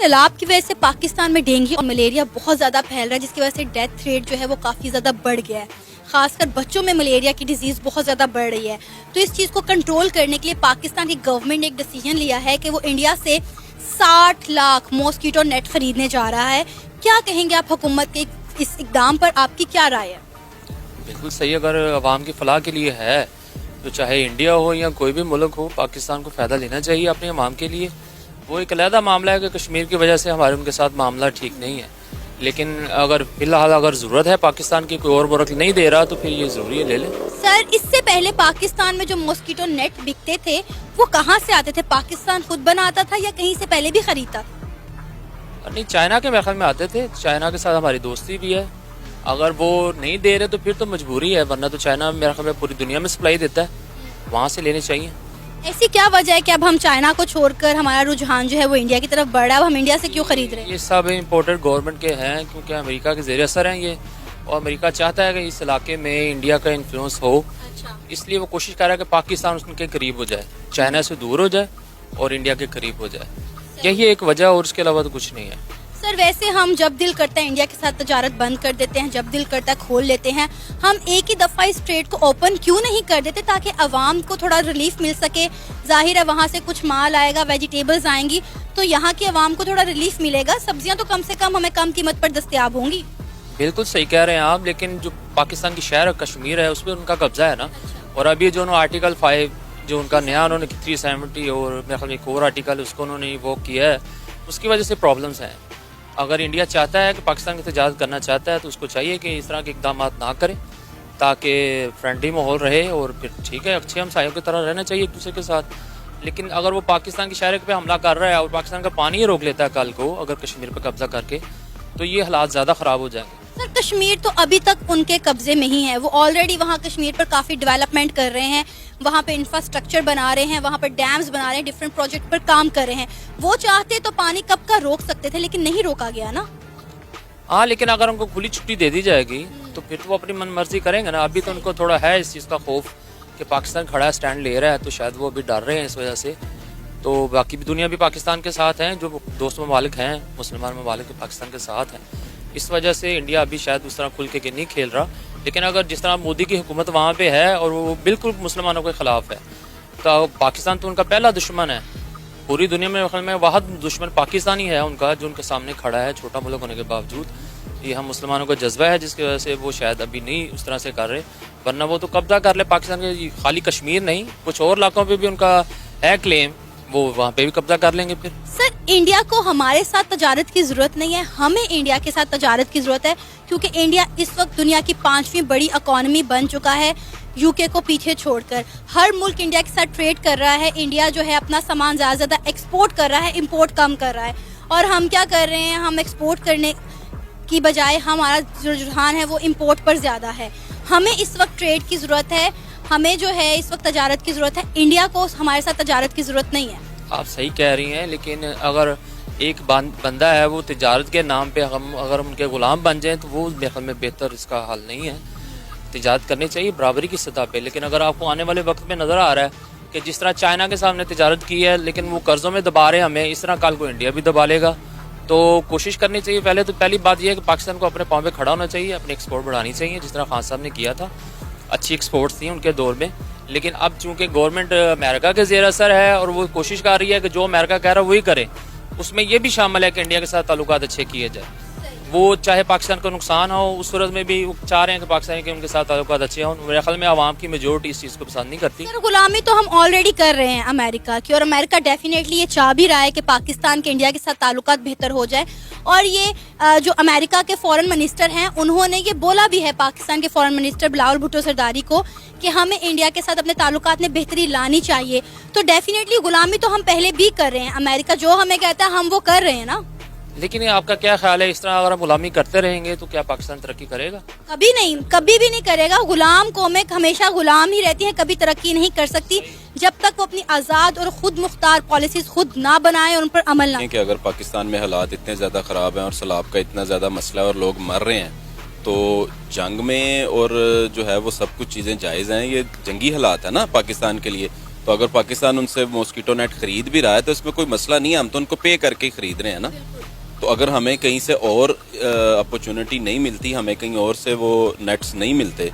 सैलाब की वजह से पाकिस्तान में डेंगू और मलेरिया बहुत ज़्यादा फैल रहा है, जिसकी वजह से डेथ रेट जो है वो काफ़ी ज़्यादा बढ़ गया है। खासकर बच्चों में मलेरिया की डिजीज़ बहुत ज़्यादा बढ़ रही है। तो इस चीज़ को कंट्रोल करने के लिए पाकिस्तान की गवर्नमेंट ने एक डिसीजन लिया है कि वो इंडिया से 60 लाख मॉस्किटो नेट खरीदने जा रहा है। क्या कहेंगे आप हुकूमत के इस इकदाम पर, आपकी क्या राय है? बिल्कुल सही। अगर आवाम की फलाह के लिए है तो चाहे इंडिया हो या कोई भी मुल्क हो, पाकिस्तान को फ़ायदा लेना चाहिए अपने अवाम के लिए। वो एक अलहदा मामला है कि कश्मीर की वजह से हमारे उनके साथ मामला ठीक नहीं है, लेकिन अगर फिलहाल अगर ज़रूरत है पाकिस्तान की, कोई और मुल्क नहीं दे रहा तो फिर ये ज़रूरी है ले लें। सर, इससे पहले पाकिस्तान में जो मॉस्किटो नेट बिकते थे वो कहाँ से आते थे? पाकिस्तान खुद बनाता था या कहीं से पहले भी खरीदता? नहीं, चाइना के महल में आते थे। चाइना के साथ हमारी दोस्ती भी है। अगर वो नहीं दे रहे तो फिर तो मजबूरी है, वरना तो चाइना मेरे ख्याल में पूरी दुनिया में सप्लाई देता है, वहाँ से लेने चाहिए। ऐसी क्या वजह है कि अब हम चाइना को छोड़कर हमारा रुझान जो है वो इंडिया की तरफ बढ़ रहा है? अब हम इंडिया से क्यों खरीद रहे हैं? ये सब इम्पोर्टेड गवर्नमेंट के हैं, क्योंकि अमेरिका के ज़ेर असर हैं ये, और अमेरिका चाहता है कि इस इलाके में इंडिया का इन्फ्लुएंस हो। अच्छा। इसलिए वो कोशिश कर रहा है कि पाकिस्तान उसके करीब हो जाए, चाइना से दूर हो जाए और इंडिया के करीब हो जाए। यही एक वजह, और उसके अलावा तो कुछ नहीं है। सर, वैसे हम जब दिल करता है इंडिया के साथ तजारत बंद कर देते हैं, जब दिल करता है खोल लेते हैं। हम एक ही दफ़ा इस ट्रेड को ओपन क्यों नहीं कर देते ताकि अवाम को थोड़ा रिलीफ मिल सके? जाहिर है वहाँ से कुछ माल आएगा, वेजिटेबल्स आएंगी, तो यहाँ की अवाम को थोड़ा रिलीफ मिलेगा। सब्जियाँ तो कम से कम हमें कम कीमत पर दस्तयाब होंगी। बिल्कुल सही कह रहे हैं आप, लेकिन जो पाकिस्तान की शहर कश्मीर है उस पर उनका कब्जा है ना। और अभी जो आर्टिकल 5 जो उनका नया उन्होंने 370 और मेरे ख्याल में एक और आर्टिकल उसको उन्होंने वो किया है, उसकी वजह से प्रॉब्लम्स हैं। अगर इंडिया चाहता है कि पाकिस्तान की तजारत करना चाहता है तो उसको चाहिए कि इस तरह के इकदाम ना करे, ताकि फ्रेंडली माहौल रहे, और फिर ठीक है, अच्छे हमसायों की तरह रहना चाहिए एक दूसरे के साथ। लेकिन अगर वो पाकिस्तान की शहर पे हमला कर रहा है और पाकिस्तान का पानी ही रोक लेता है कल को अगर कश्मीर पर कब्जा करके, तो ये हालात ज़्यादा ख़राब हो जाएंगे। सर, कश्मीर तो अभी तक उनके कब्जे में ही है। वो ऑलरेडी वहाँ कश्मीर पर काफ़ी डेवलपमेंट कर रहे हैं, वहाँ पे इंफ्रास्ट्रक्चर बना रहे हैं, वहाँ पर डैम्स बना रहे हैं, डिफरेंट प्रोजेक्ट पर काम कर रहे हैं। वो चाहते तो पानी कब का रोक सकते थे, लेकिन नहीं रोका गया ना। हाँ, लेकिन अगर उनको खुली छुट्टी दे दी जाएगी तो फिर तो वो अपनी मन मर्जी करेंगे ना। अभी तो उनको थोड़ा है इस चीज़ का खौफ कि पाकिस्तान खड़ा स्टैंड ले रहा है, तो शायद वो अभी डर रहे हैं इस वजह से। तो बाकी भी दुनिया भी पाकिस्तान के साथ हैं, जो दोस्त ममालिक हैं, मुसलमान ममालिक पाकिस्तान के साथ हैं। इस वजह से इंडिया अभी शायद उस तरह खुल के नहीं खेल रहा। लेकिन अगर जिस तरह मोदी की हुकूमत वहाँ पे है और वो बिल्कुल मुसलमानों के ख़िलाफ़ है, तो पाकिस्तान तो उनका पहला दुश्मन है। पूरी दुनिया में वाहद दुश्मन पाकिस्तान ही है उनका, जो उनके सामने खड़ा है, छोटा मुल्क होने के बावजूद। ये हम मुसलमानों का जज्बा है जिसकी वजह से वो शायद अभी नहीं उस तरह से कर रहे, वरना वो तो कब्जा कर ले पाकिस्तान के। खाली कश्मीर नहीं, कुछ और इलाकों पे भी उनका है क्लेम, वो वहाँ पे भी कब्जा कर लेंगे फिर। सर, इंडिया को हमारे साथ तजारत की ज़रूरत नहीं है, हमें इंडिया के साथ तजारत की ज़रूरत है, क्योंकि इंडिया इस वक्त दुनिया की 5वीं बड़ी इकॉनमी बन चुका है, यूके को पीछे छोड़कर। हर मुल्क इंडिया के साथ ट्रेड कर रहा है। इंडिया जो है अपना सामान ज़्यादा से ज़्यादा एक्सपोर्ट कर रहा है, इम्पोर्ट कम कर रहा है। और हम क्या कर रहे हैं? हम एक्सपोर्ट करने की बजाय हमारा जो रुझान है वो इम्पोर्ट पर ज़्यादा है। हमें इस वक्त ट्रेड की ज़रूरत है, हमें जो है इस वक्त तजारत की ज़रूरत है। इंडिया को हमारे साथ तजारत की ज़रूरत नहीं है। आप सही कह रही हैं, लेकिन अगर एक बंदा है वो तिजारत के नाम पे हम अगर उनके गुलाम बन जाएं तो वो मेरे ख्याल में बेहतर इसका हल नहीं है। तिजारत करनी चाहिए बराबरी की सतह पे। लेकिन अगर आपको आने वाले वक्त में नज़र आ रहा है कि जिस तरह चाइना के सामने तिजारत की है लेकिन वो कर्ज़ों में दबा रहे हमें, इस तरह कल को इंडिया भी दबा लेगा। तो कोशिश करनी चाहिए। पहली बात यह है कि पाकिस्तान को अपने पाँव पे खड़ा होना चाहिए, अपनी एक्सपोर्ट बढ़ानी चाहिए, जिस तरह खान साहब ने किया था। अच्छी एक्सपोर्ट्स थी उनके दौर में। लेकिन अब चूंकि गवर्नमेंट अमेरिका के ज़ेर असर है और वो कोशिश कर रही है कि जो अमेरिका कह रहा है वही करे, उसमें ये भी शामिल है कि इंडिया के साथ ताल्लुकात अच्छे किए जाए। वो चाहे पाकिस्तान को नुकसान हो, उस सूरत में भी वो चाह रहे हैं कि पाकिस्तान के उनके साथ ताल्लुकात अच्छे हों। मेरे ख्याल में आवाम की मेजोरिटी इस चीज़ को पसंद नहीं करती। सर, गुलामी तो हम ऑलरेडी कर रहे हैं अमेरिका की, और अमेरिका डेफिनेटली ये चाह भी रहा है कि पाकिस्तान के इंडिया के साथ ताल्लुकात बेहतर हो जाए। और ये जो अमेरिका के फॉरेन मिनिस्टर हैं उन्होंने ये बोला भी है, पाकिस्तान के फॉरेन मिनिस्टर बिलावल भुट्टो सरदारी को, कि हमें इंडिया के साथ अपने ताल्लुकात में बेहतरी लानी चाहिए। तो डेफिनेटली गुलामी तो हम पहले भी कर रहे हैं। अमेरिका जो हमें कहता है हम वो कर रहे हैं ना। लेकिन ये आपका क्या ख्याल है, इस तरह अगर हम गुलामी करते रहेंगे तो क्या पाकिस्तान तरक्की करेगा? कभी नहीं, कभी भी नहीं करेगा। गुलाम कौमें हमेशा गुलाम ही रहती हैं, कभी तरक्की नहीं कर सकती जब तक वो अपनी आज़ाद और खुद मुख्तार पॉलिसीज खुद ना बनाए और उन पर अमल ना। कि अगर पाकिस्तान में हालात इतने ज़्यादा ख़राब हैं और सैलाब का इतना ज़्यादा मसला है और लोग मर रहे हैं, तो जंग में और जो है वो सब कुछ चीज़ें जायज़ हैं। ये जंगी हालात है ना पाकिस्तान के लिए, तो अगर पाकिस्तान उनसे मॉस्किटो नेट खरीद भी रहा है तो इसमें कोई मसला नहीं है, हम तो उनको पे करके ही खरीद रहे हैं ना। तो अगर हमें कहीं से और अपॉर्चुनिटी नहीं मिलती, हमें कहीं और से वो नेट्स नहीं मिलते,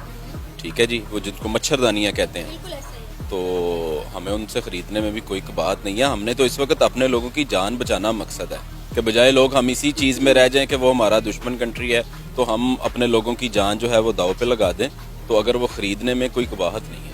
ठीक है जी, वो जिनको मच्छरदानियाँ कहते हैं, बिल्कुल ऐसा ही है। तो हमें उनसे खरीदने में भी कोई बात नहीं है। हमने तो इस वक्त अपने लोगों की जान बचाना मकसद है, कि बजाय लोग हम इसी चीज़ में रह जाएं कि वो हमारा दुश्मन कंट्री है, तो हम अपने लोगों की जान जो है वो दाव पे लगा दें। तो अगर वो खरीदने में कोई कबाहत नहीं है।